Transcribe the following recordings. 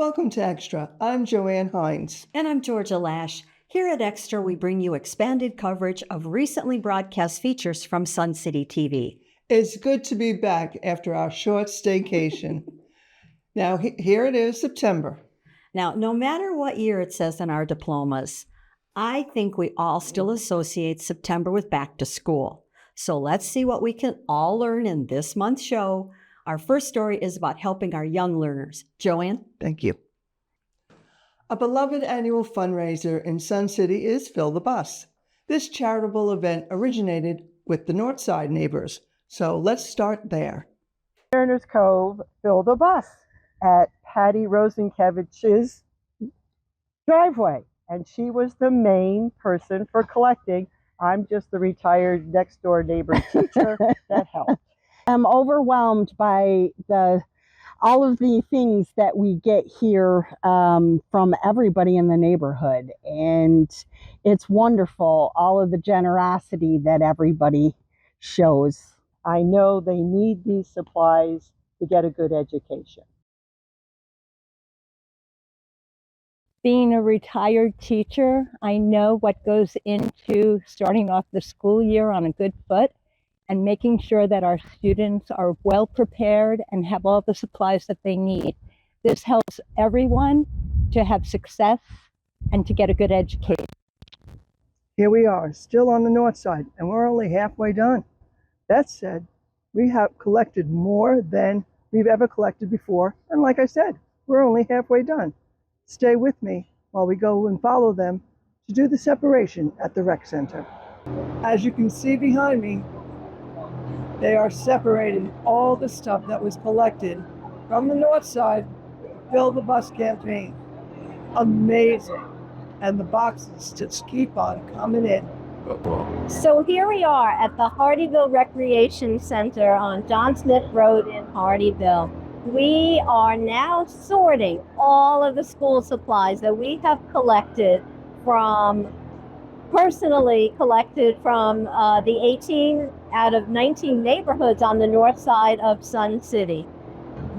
Welcome to Extra. I'm Joanne Hines. And I'm Georgia Lash. Here at Extra, we bring you expanded coverage of recently broadcast features from Sun City TV. It's good to be back after our short staycation. Now, here it is, September. Now, no matter what year it says in our diplomas, I think we all still associate September with back to school. So let's see what we can all learn in this month's show. Our first story is about helping our young learners. Joanne? Thank you. A beloved annual fundraiser in Sun City is Fill the Bus. This charitable event originated with the Northside neighbors. So let's start there. Mariners Cove filled a bus at Patty Rosenkevich's driveway, and she was the main person for collecting. I'm just the retired next door neighbor teacher that helped. I'm overwhelmed by all of the things that we get here from everybody in the neighborhood, and it's wonderful, all of the generosity that everybody shows. I know they need these supplies to get a good education. Being a retired teacher, I know what goes into starting off the school year on a good foot and making sure that our students are well prepared and have all the supplies that they need. This helps everyone to have success and to get a good education. Here we are, still on the north side, and we're only halfway done. That said, we have collected more than we've ever collected before, and like I said, we're only halfway done. Stay with me while we go and follow them to do the separation at the rec center. As you can see behind me, they are separating all the stuff that was collected from the north side Fill the Bus campaign. Amazing. And the boxes just keep on coming in. So here we are at the Hardyville Recreation Center on John Smith Road in Hardyville. We are now sorting all of the school supplies that we have personally collected from the 18 out of 19 neighborhoods on the north side of Sun City.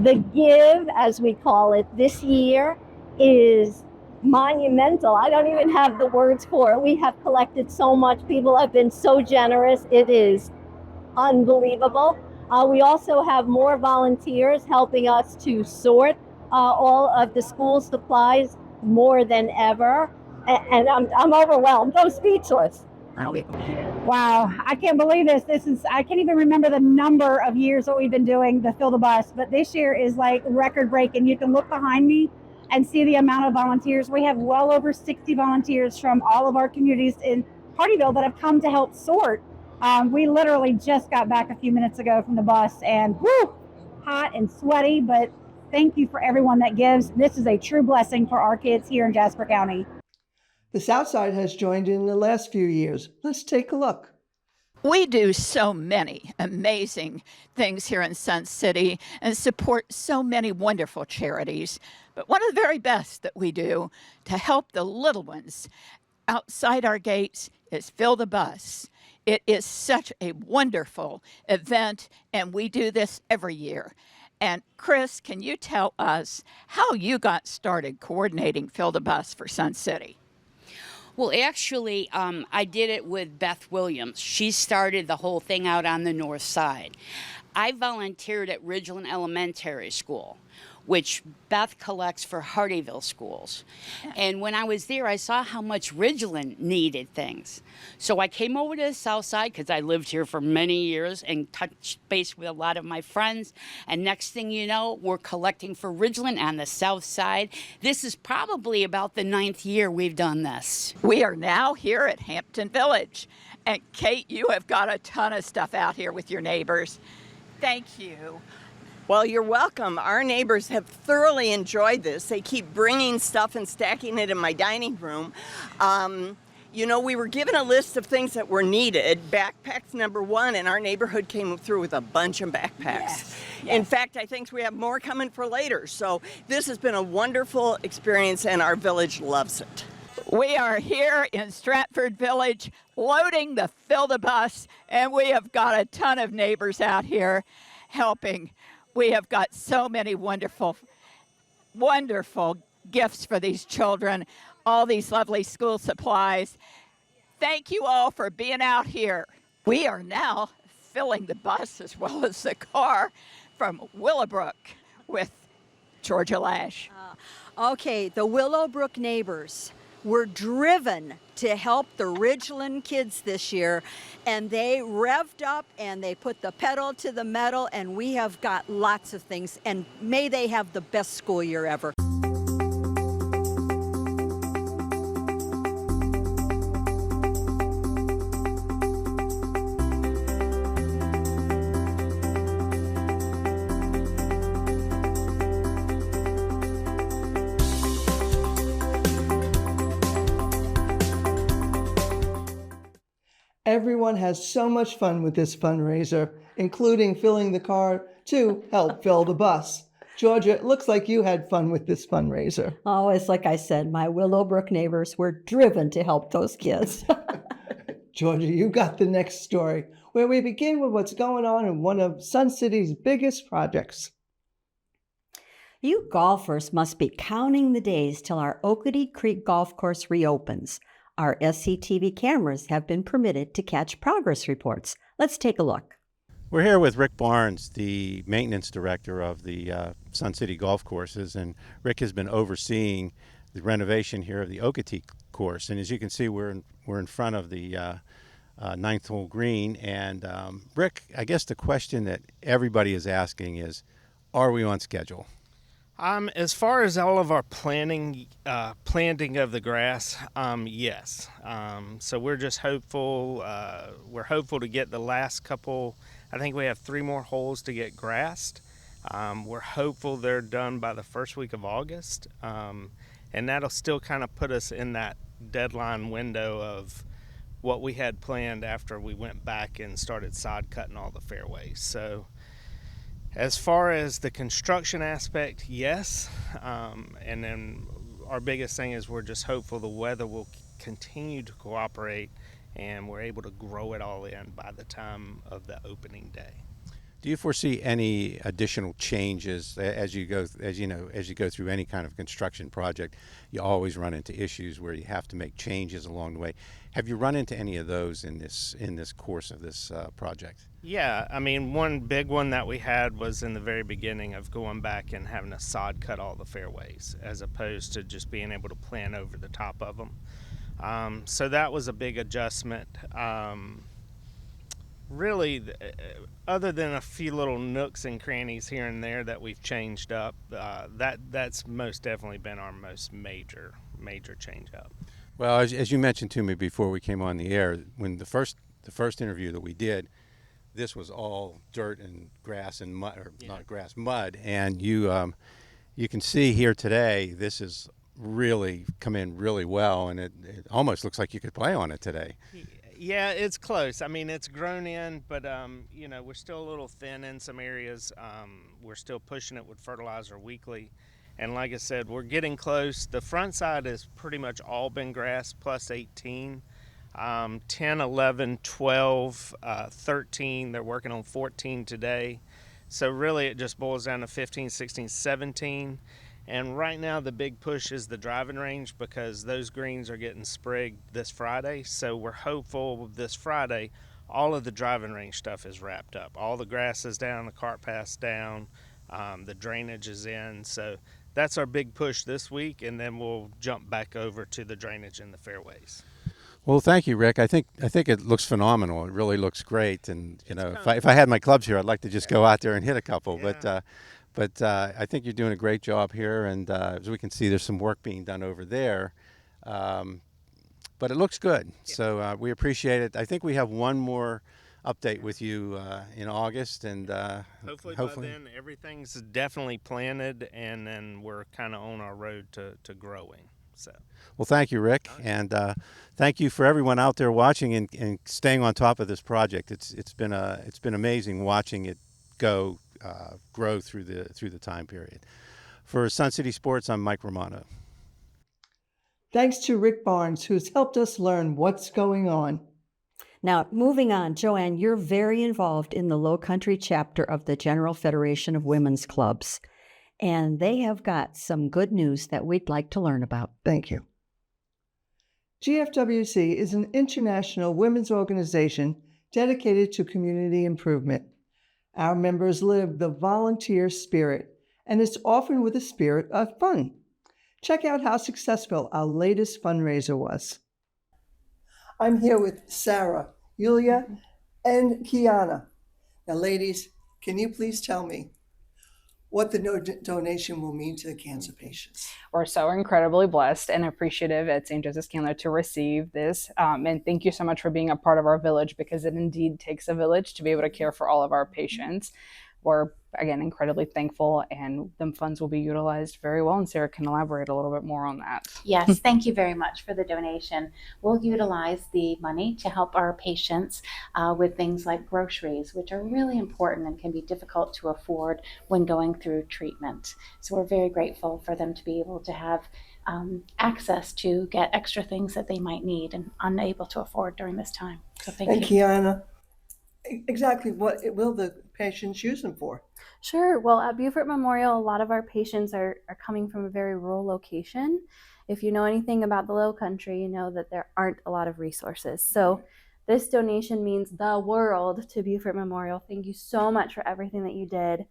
The give, as we call it, this year is monumental. I don't even have the words for it. We have collected so much. People have been so generous. It is unbelievable. We also have more volunteers helping us to sort all of the school supplies more than ever. And I'm overwhelmed. I'm speechless. Wow, I can't believe this. I can't even remember the number of years that we've been doing the Fill the Bus, but this year is like record breaking. You can look behind me and see the amount of volunteers. We have well over 60 volunteers from all of our communities in Hardyville that have come to help sort. We literally just got back a few minutes ago from the bus, and whew, hot and sweaty, but thank you for everyone that gives. This is a true blessing for our kids here in Jasper County. The South Side has joined in the last few years. Let's take a look. We do so many amazing things here in Sun City and support so many wonderful charities. But one of the very best that we do to help the little ones outside our gates is Fill the Bus. It is such a wonderful event, and we do this every year. And Chris, can you tell us how you got started coordinating Fill the Bus for Sun City? Well, actually, I did it with Beth Williams. She started the whole thing out on the north side. I volunteered at Ridgeland Elementary School, which Beth collects for Hardyville schools. And when I was there, I saw how much Ridgeland needed things. So I came over to the south side because I lived here for many years and touched base with a lot of my friends. And next thing you know, we're collecting for Ridgeland on the south side. This is probably about the 9th year we've done this. We are now here at Hampton Village. And Kate, you have got a ton of stuff out here with your neighbors. Thank you. Well, you're welcome. Our neighbors have thoroughly enjoyed this. They keep bringing stuff and stacking it in my dining room. We were given a list of things that were needed. Backpacks number one, and our neighborhood came through with a bunch of backpacks. Yes. In fact, I think we have more coming for later. So this has been a wonderful experience, and our village loves it. We are here in Stratford Village loading the Fill the Bus, and we have got a ton of neighbors out here helping. We have got so many wonderful wonderful gifts for these children, all these lovely school supplies. Thank you all for being out here. We are now filling the bus as well as the car from Willowbrook with Georgia Lash. Okay, the Willowbrook neighbors were driven to help the Ridgeland kids this year, and they revved up and they put the pedal to the metal, and we have got lots of things, and may they have the best school year ever. Everyone has so much fun with this fundraiser, including filling the car to help fill the bus. Georgia, it looks like you had fun with this fundraiser. Oh, it's like I said, my Willowbrook neighbors were driven to help those kids. Georgia, you got the next story, where we begin with what's going on in one of Sun City's biggest projects. You golfers must be counting the days till our Okatie Creek Golf Course reopens. Our SCTV cameras have been permitted to catch progress reports. Let's take a look. We're here with Rick Barnes, the maintenance director of the Sun City Golf Courses, and Rick has been overseeing the renovation here of the Okatie course. And as you can see, we're in front of the ninth hole green. And Rick, I guess the question that everybody is asking is, are we on schedule? As far as all of our planting of the grass, yes. So we're just hopeful. We're hopeful to get the last couple. I think we have 3 more holes to get grassed. We're hopeful they're done by the first week of August, and that'll still kind of put us in that deadline window of what we had planned after we went back and started sod cutting all the fairways. So as far as the construction aspect, yes. And then our biggest thing is we're just hopeful the weather will continue to cooperate and we're able to grow it all in by the time of the opening day. Do you foresee any additional changes as you go through any kind of construction project? You always run into issues where you have to make changes along the way. Have you run into any of those in this course of this project? Yeah, I mean, one big one that we had was in the very beginning of going back and having to sod cut all the fairways as opposed to just being able to plan over the top of them. So that was a big adjustment. Really, other than a few little nooks and crannies here and there that we've changed up, that's most definitely been our most major change up. Well, as you mentioned to me before we came on the air, when the first interview that we did, this was all dirt and grass and mud, or yeah, not grass, mud, and you can see here today this is really come in really well, and it almost looks like you could play on it today. Yeah, it's close. I mean, it's grown in, but we're still a little thin in some areas. We're still pushing it with fertilizer weekly, and like I said, we're getting close. The front side has pretty much all been grass plus 18, 10, 11, 12, 13. They're working on 14 today, so really it just boils down to 15, 16, 17. And right now the big push is the driving range because those greens are getting sprigged this Friday. So we're hopeful this Friday all of the driving range stuff is wrapped up. All the grass is down, the cart path's down, the drainage is in. So that's our big push this week, and then we'll jump back over to the drainage in the fairways. Well, thank you, Rick. I think it looks phenomenal. It really looks great. And if I had my clubs here, I'd like to just go out there and hit a couple. Yeah. But I think you're doing a great job here, and as we can see, there's some work being done over there. But it looks good, yeah. So we appreciate it. I think we have one more update with you in August, and hopefully by then everything's definitely planted, and then we're kind of on our road to growing. So. Well, thank you, Rick, and thank you for everyone out there watching and staying on top of this project. It's been amazing watching it grow through the time period. For Sun City Sports, I'm Mike Romano. Thanks to Rick Barnes, who's helped us learn what's going on. Now, moving on, Joanne, you're very involved in the Low Country chapter of the General Federation of Women's Clubs. and they have got some good news that we'd like to learn about. Thank you. GFWC is an international women's organization dedicated to community improvement. Our members live the volunteer spirit, and it's often with a spirit of fun. Check out how successful our latest fundraiser was. I'm here with Sarah, Yulia, and Kiana. Now, ladies, can you please tell me what the donation will mean to the cancer patients? We're so incredibly blessed and appreciative at St. Joseph's Candler to receive this. And thank you so much for being a part of our village, because it indeed takes a village to be able to care for all of our patients. We're, again, incredibly thankful, and the funds will be utilized very well, and Sarah can elaborate a little bit more on that. Yes, thank you very much for the donation. We'll utilize the money to help our patients with things like groceries, which are really important and can be difficult to afford when going through treatment. So we're very grateful for them to be able to have access to get extra things that they might need and unable to afford during this time. So thank you. And Kiana, exactly what will the patients use them for? Sure. Well, at Beaufort Memorial, a lot of our patients are coming from a very rural location. If you know anything about the Low Country, you know that there aren't a lot of resources. So this donation means the world to Beaufort Memorial. Thank you so much for everything that you did.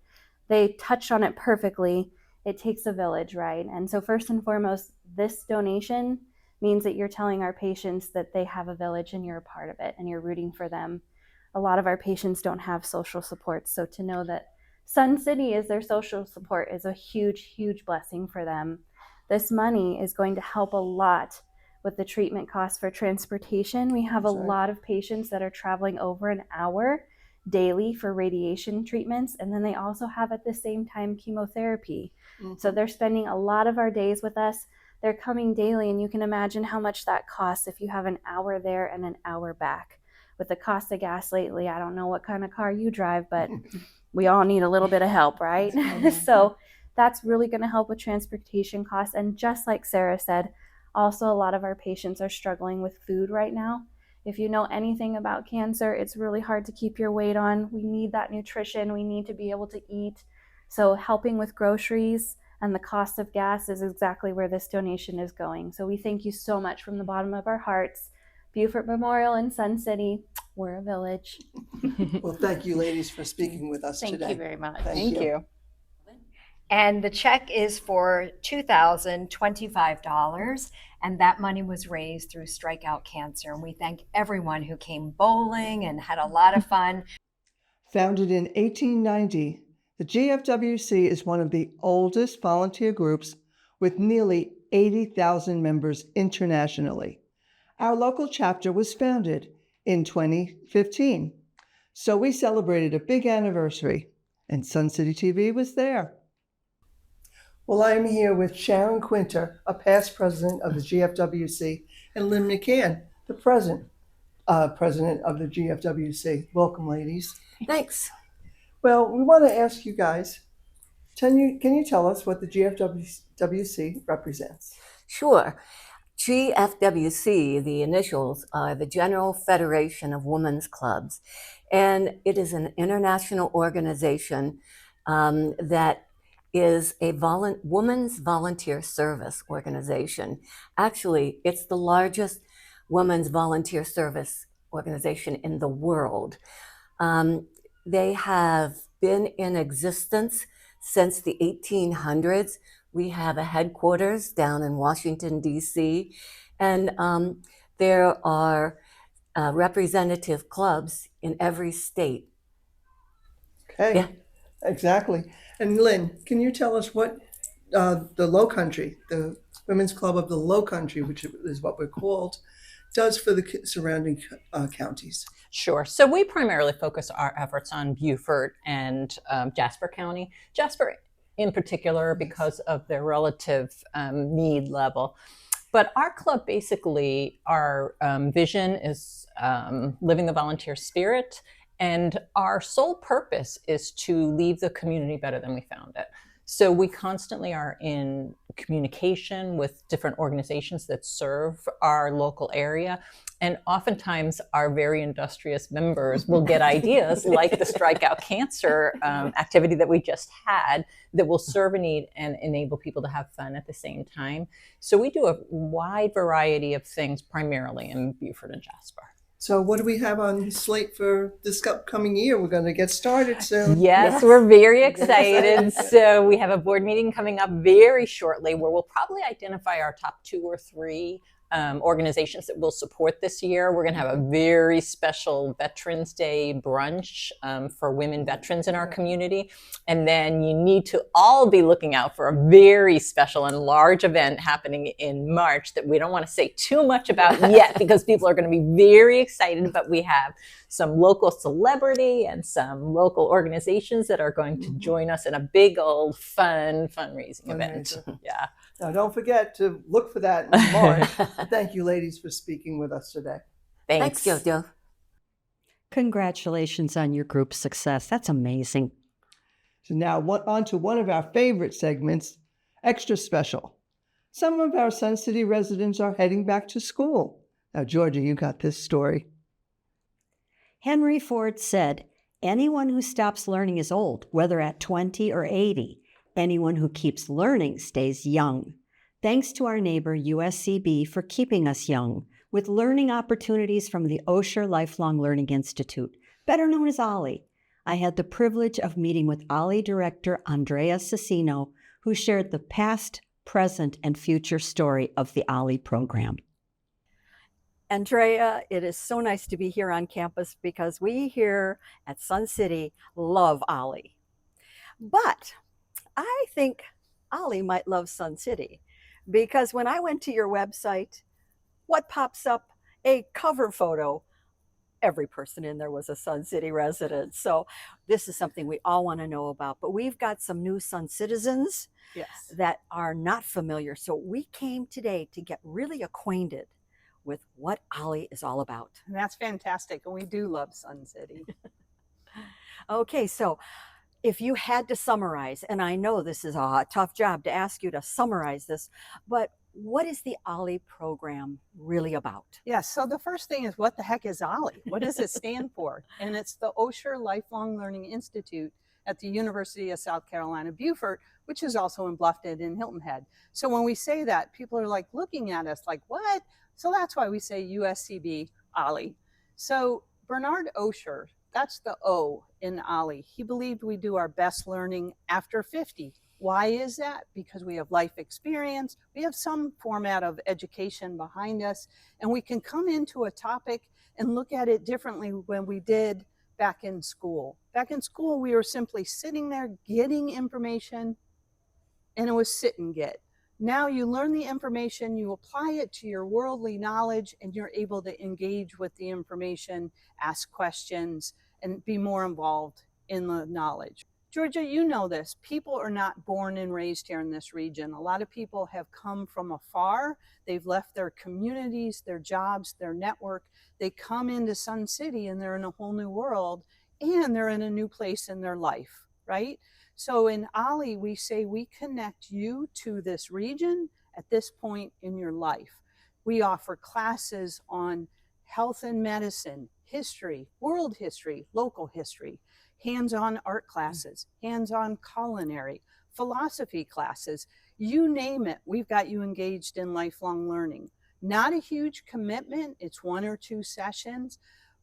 They touched on it perfectly. It takes a village, right? And so first and foremost, this donation means that you're telling our patients that they have a village and you're a part of it and you're rooting for them. A lot of our patients don't have social support, so to know that Sun City is their social support is a huge, huge blessing for them. This money is going to help a lot with the treatment costs for transportation. We have a lot of patients that are traveling over an hour daily for radiation treatments, and then they also have at the same time chemotherapy. So they're spending a lot of our days with us. They're coming daily, and you can imagine how much that costs if you have an hour there and an hour back. With the cost of gas lately, I don't know what kind of car you drive, but we all need a little bit of help, right? So that's really going to help with transportation costs. And just like Sarah said, also a lot of our patients are struggling with food right now. If you know anything about cancer, it's really hard to keep your weight on. We need that nutrition. We need to be able to eat. So helping with groceries and the cost of gas is exactly where this donation is going. So we thank you so much from the bottom of our hearts. Beaufort Memorial in Sun City, we're a village. Well, thank you, ladies, for speaking with us today. Thank you very much. Thank you. And the check is for $2,025, and that money was raised through Strike Out Cancer. And we thank everyone who came bowling and had a lot of fun. Founded in 1890, the GFWC is one of the oldest volunteer groups with nearly 80,000 members internationally. Our local chapter was founded in 2015, so we celebrated a big anniversary, and Sun City TV was there. Well, I'm here with Sharon Quinter, a past president of the GFWC, and Lynn McCann, the present president of the GFWC. Welcome, ladies. Thanks. Well, we want to ask you guys, can you tell us what the GFWC represents? Sure. GFWC, the initials, are the General Federation of Women's Clubs, and it is an international organization that is a women's volunteer service organization. Actually, it's the largest women's volunteer service organization in the world. They have been in existence since the 1800s. We have a headquarters down in Washington, D.C., and there are representative clubs in every state. Okay, yeah. Exactly. And Lynn, can you tell us what the Low Country, the Women's Club of the Low Country, which is what we're called, does for the surrounding counties? Sure. So we primarily focus our efforts on Beaufort and Jasper County. Jasper in particular because of their relative need level. But our club, basically, our vision is living the volunteer spirit, and our sole purpose is to leave the community better than we found it. So we constantly are in communication with different organizations that serve our local area. And oftentimes our very industrious members will get ideas like the Strikeout Cancer activity that we just had that will serve a need and enable people to have fun at the same time. So we do a wide variety of things primarily in Beaufort and Jasper. So what do we have on the slate for this upcoming year? We're going to get started soon. Yes, we're very excited. So we have a board meeting coming up very shortly where we'll probably identify our top 2 or 3 organizations that will support this year. We're going to have a very special Veterans Day brunch for women veterans in our community. And then you need to all be looking out for a very special and large event happening in March that we don't want to say too much about yet because people are going to be very excited, but we have some local celebrity and some local organizations that are going to join us in a big old fundraising event. Yeah. Now, don't forget to look for that in March. Thank you, ladies, for speaking with us today. Thanks, JoJo. Congratulations on your group's success. That's amazing. So now on to one of our favorite segments, Extra Special. Some of our Sun City residents are heading back to school. Now, Georgia, you got this story. Henry Ford said, anyone who stops learning is old, whether at 20 or 80. Anyone who keeps learning stays young. Thanks to our neighbor USCB for keeping us young with learning opportunities from the Osher Lifelong Learning Institute, better known as OLLI. I had the privilege of meeting with OLLI Director Andrea Cecino, who shared the past, present, and future story of the OLLI program. Andrea, it is so nice to be here on campus because we here at Sun City love OLLI. But I think OLLI might love Sun City because when I went to your website, what pops up? A cover photo. Every person in there was a Sun City resident. So this is something we all want to know about. But we've got some new Sun citizens that are not familiar. So we came today to get really acquainted with what OLLI is all about. And that's fantastic. And we do love Sun City. Okay, so if you had to summarize, and I know this is a tough job to ask you to summarize this, but what is the OLLI program really about? Yes, so the first thing is, what the heck is OLLI? What does it stand for? And it's the Osher Lifelong Learning Institute at the University of South Carolina, Beaufort, which is also in Bluffton and Hilton Head. So when we say that, people are like looking at us like, what? So that's why we say USCB OLLI. So Bernard Osher, that's the O in OLLI. He believed we do our best learning after 50. Why is that? Because we have life experience, we have some format of education behind us, and we can come into a topic and look at it differently when we did back in school. Back in school, we were simply sitting there getting information, and it was sit and get. Now you learn the information, you apply it to your worldly knowledge, and you're able to engage with the information, ask questions, and be more involved in the knowledge. Georgia, you know this. People are not born and raised here in this region. A lot of people have come from afar. They've left their communities, their jobs, their network. They come into Sun City and they're in a whole new world, and they're in a new place in their life, right? So in OLLI, we say we connect you to this region at this point in your life. We offer classes on health and medicine, history, world history, local history, hands-on art classes, hands-on culinary, philosophy classes, you name it, we've got you engaged in lifelong learning. Not a huge commitment, it's 1 or 2 sessions,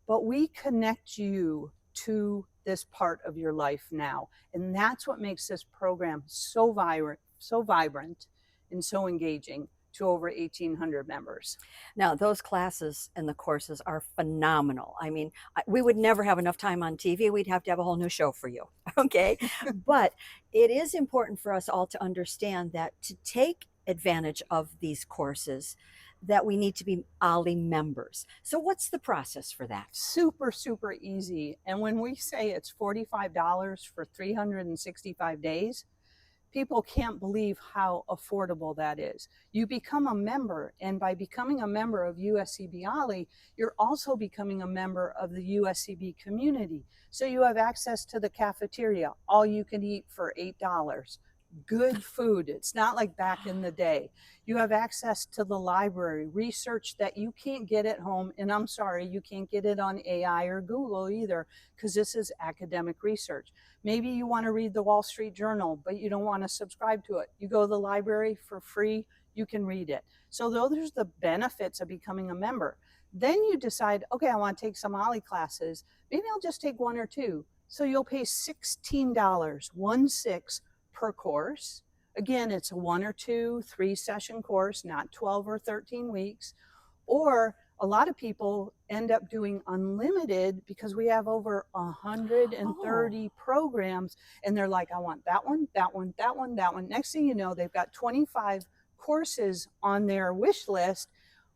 but we connect you to this part of your life now. And that's what makes this program so vibrant and so engaging to over 1,800 members. Now, those classes and the courses are phenomenal. I mean, we would never have enough time on TV. We'd have to have a whole new show for you, okay? But it is important for us all to understand that to take advantage of these courses, that we need to be OLLI members. So what's the process for that? Super, super easy. And when we say it's $45 for 365 days, people can't believe how affordable that is. You become a member, and by becoming a member of USCB OLLI, you're also becoming a member of the USCB community. So you have access to the cafeteria, all you can eat for $8. good food. It's not like back in the day. You have access to the library, research that you can't get at home. And I'm sorry, you can't get it on AI or Google either, because this is academic research. Maybe you want to read the Wall Street Journal, but you don't want to subscribe to it. You go to the library for free, you can read it. So those are the benefits of becoming a member. Then you decide, okay, I want to take some OLLI classes. Maybe I'll just take 1 or 2. So you'll pay $16, 16 per course. Again, it's a 1 or 2, 3 session course, not 12 or 13 weeks. Or a lot of people end up doing unlimited because we have over 130 programs, and they're like, I want that one, that one, that one, that one. Next thing you know, they've got 25 courses on their wish list.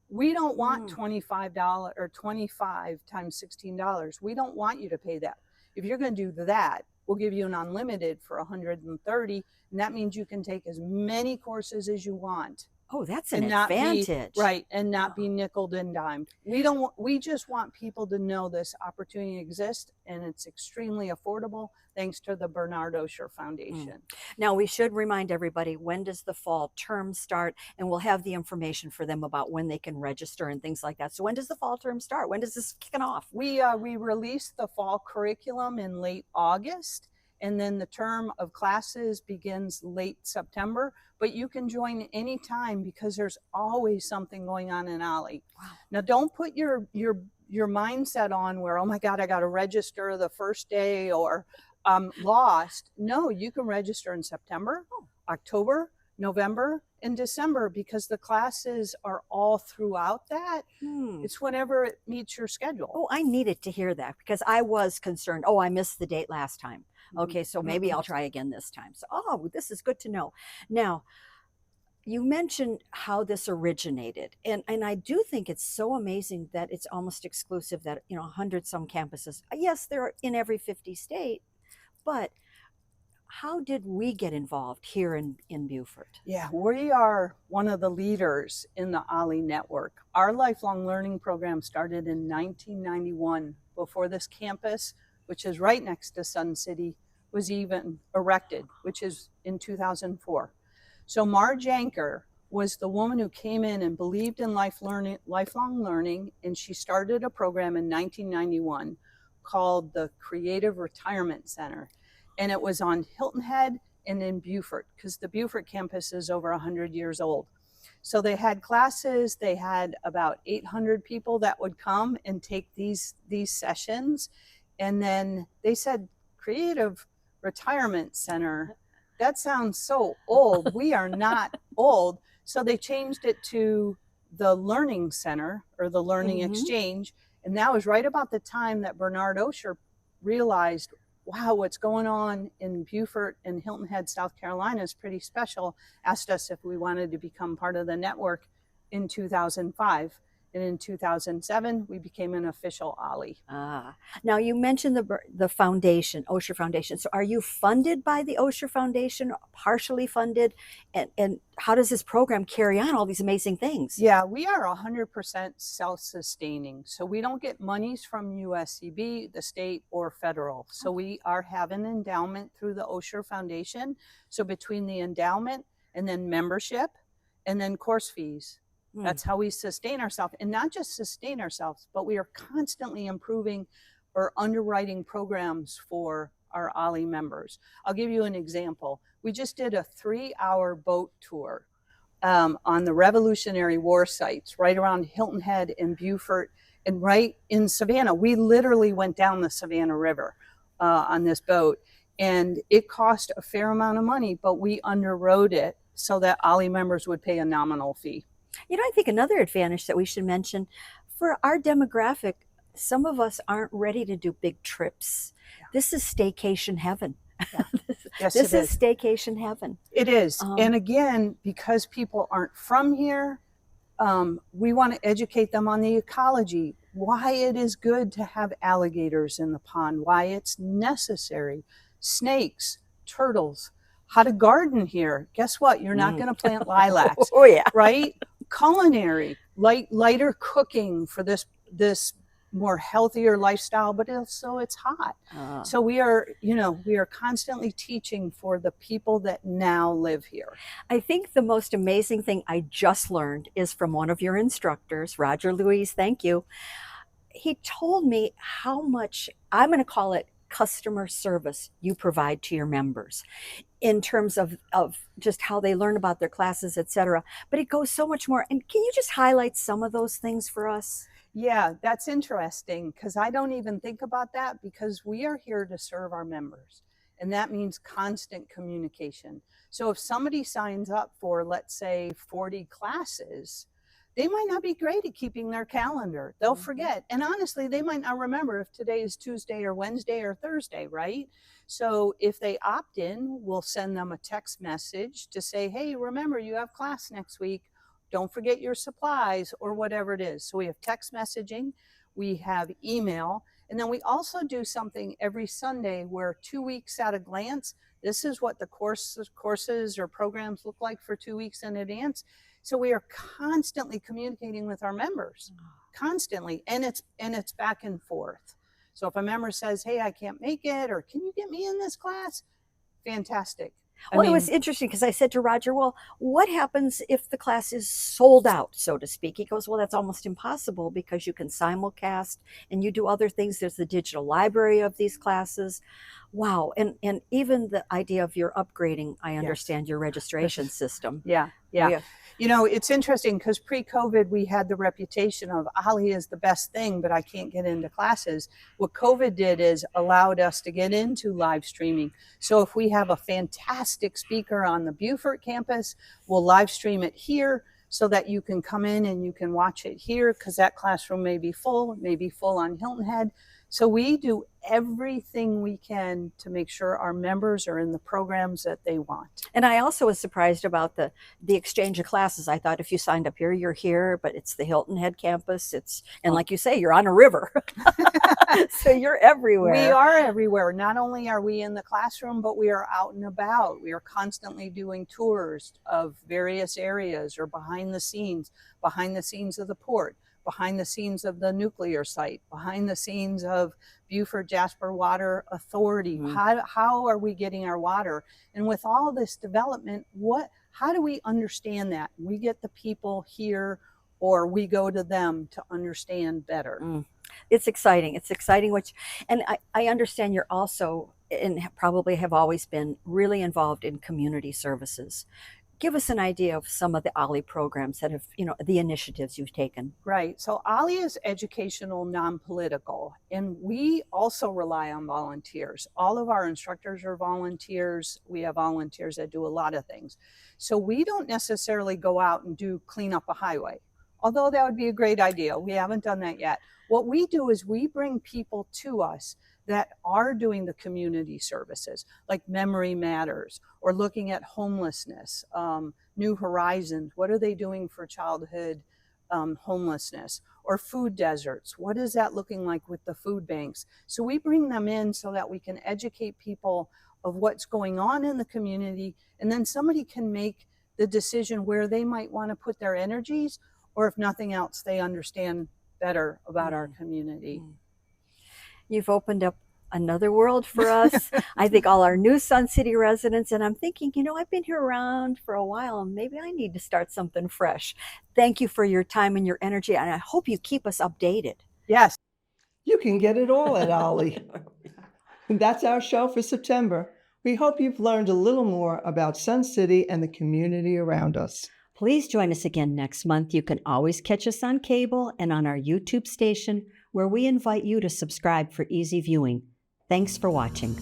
We don't want $25 or 25 times $16. We don't want you to pay that. If you're going to do that, we'll give you an unlimited for 130, and that means you can take as many courses as you want. Oh, that's an advantage. And not be nickeled and dimed. We just want people to know this opportunity exists, and it's extremely affordable thanks to the Bernard Osher Foundation. Now, we should remind everybody, when does the fall term start? And we'll have the information for them about when they can register and things like that. So when does the fall term start? When does this kick off? We release the fall curriculum in late August, and then the term of classes begins late September, but you can join anytime because there's always something going on in OLLI. Wow. Now, don't put your mindset on where, oh my God, I got to register the first day or I'm lost. No, you can register in September, October, November, and December because the classes are all throughout that. It's whenever it meets your schedule. Oh, I needed to hear that because I was concerned. Oh, I missed the date last time. Okay, so maybe I'll try again this time. So, this is good to know. Now, you mentioned how this originated, and I do think it's so amazing that it's almost exclusive that, 100 some campuses. Yes, they're in every 50 state, but how did we get involved here in Beaufort? Yeah, we are one of the leaders in the OLLI network. Our lifelong learning program started in 1991 before this campus, which is right next to Sun City, was even erected, which is in 2004. So Marge Anker was the woman who came in and believed in lifelong learning, and she started a program in 1991 called the Creative Retirement Center. And it was on Hilton Head and in Beaufort, because the Beaufort campus is over 100 years old. So they had classes, they had about 800 people that would come and take these sessions. And then they said, Creative Retirement Center, that sounds so old. We are not old. So they changed it to the Learning Center or the Learning Exchange. And that was right about the time that Bernard Osher realized, wow, what's going on in Beaufort and Hilton Head, South Carolina is pretty special. Asked us if we wanted to become part of the network in 2005. And in 2007, we became an official OLLI. Now you mentioned the foundation, Osher Foundation. So are you funded by the Osher Foundation, partially funded? And how does this program carry on all these amazing things? Yeah, we are 100% self-sustaining. So we don't get monies from USCB, the state, or federal. So we have an endowment through the Osher Foundation. So between the endowment and then membership and then course fees, that's how we sustain ourselves. And not just sustain ourselves, but we are constantly improving or underwriting programs for our OLLI members. I'll give you an example. We just did a 3-hour boat tour on the Revolutionary War sites right around Hilton Head and Beaufort and right in Savannah. We literally went down the Savannah River on this boat, and it cost a fair amount of money, but we underwrote it so that OLLI members would pay a nominal fee. I think another advantage that we should mention for our demographic, some of us aren't ready to do big trips. This is staycation heaven. Yes, this is staycation heaven. It is. And again, because people aren't from here, we want to educate them on the ecology, why it is good to have alligators in the pond, why it's necessary, snakes, turtles, how to garden here. Guess what? You're not going to plant lilacs. Oh, yeah. Right? Culinary, lighter cooking for this more healthier lifestyle, but also it's hot. So we are, we are constantly teaching for the people that now live here. I think the most amazing thing I just learned is from one of your instructors, Roger Louise, thank you. He told me how much, I'm going to call it customer service, you provide to your members in terms of just how they learn about their classes, etc. But it goes so much more. And can you just highlight some of those things for us? Yeah, that's interesting because I don't even think about that because we are here to serve our members. And that means constant communication. So if somebody signs up for, let's say, 40 classes, they might not be great at keeping their calendar. They'll forget. And honestly, they might not remember if today is Tuesday or Wednesday or Thursday, right? So if they opt in, we'll send them a text message to say, hey, remember you have class next week. Don't forget your supplies or whatever it is. So we have text messaging, we have email, and then we also do something every Sunday where 2 weeks at a glance, this is what the courses or programs look like for 2 weeks in advance. So we are constantly communicating with our members, constantly, and it's back and forth. So if a member says, hey, I can't make it, or can you get me in this class? Fantastic. Well, it was interesting because I said to Roger, well, what happens if the class is sold out, so to speak? He goes, well, that's almost impossible because you can simulcast and you do other things. There's the digital library of these classes. Wow. And even the idea of your upgrading, I understand your registration system. Yeah. It's interesting because pre-COVID, we had the reputation of OLLI is the best thing, but I can't get into classes. What COVID did is allowed us to get into live streaming. So if we have a fantastic speaker on the Beaufort campus, we'll live stream it here so that you can come in and you can watch it here because that classroom may be full, it may be full on Hilton Head. So we do everything we can to make sure our members are in the programs that they want. And I also was surprised about the exchange of classes. I thought if you signed up here, you're here, but it's the Hilton Head campus. And like you say, you're on a river. So you're everywhere. We are everywhere. Not only are we in the classroom, but we are out and about. We are constantly doing tours of various areas or behind the scenes of the port, behind the scenes of the nuclear site, behind the scenes of Beaufort Jasper Water Authority. How are we getting our water? And with all this development, how do we understand that? We get the people here or we go to them to understand better. It's exciting. It's exciting, and I understand you're also, and probably have always been, really involved in community services. Give us an idea of some of the OLLI programs that have, the initiatives you've taken. Right. So OLLI is educational, non-political, and we also rely on volunteers. All of our instructors are volunteers. We have volunteers that do a lot of things. So we don't necessarily go out and clean up a highway, although that would be a great idea. We haven't done that yet. What we do is we bring people to us that are doing the community services like Memory Matters or looking at homelessness, New Horizons. What are they doing for childhood homelessness? Or food deserts. What is that looking like with the food banks? So we bring them in so that we can educate people of what's going on in the community, and then somebody can make the decision where they might want to put their energies, or if nothing else, they understand better about our community. You've opened up another world for us. I think all our new Sun City residents, and I'm thinking, I've been here around for a while and maybe I need to start something fresh. Thank you for your time and your energy, and I hope you keep us updated. Yes. You can get it all at OLLI. That's our show for September. We hope you've learned a little more about Sun City and the community around us. Please join us again next month. You can always catch us on cable and on our YouTube station, where we invite you to subscribe for easy viewing. Thanks for watching.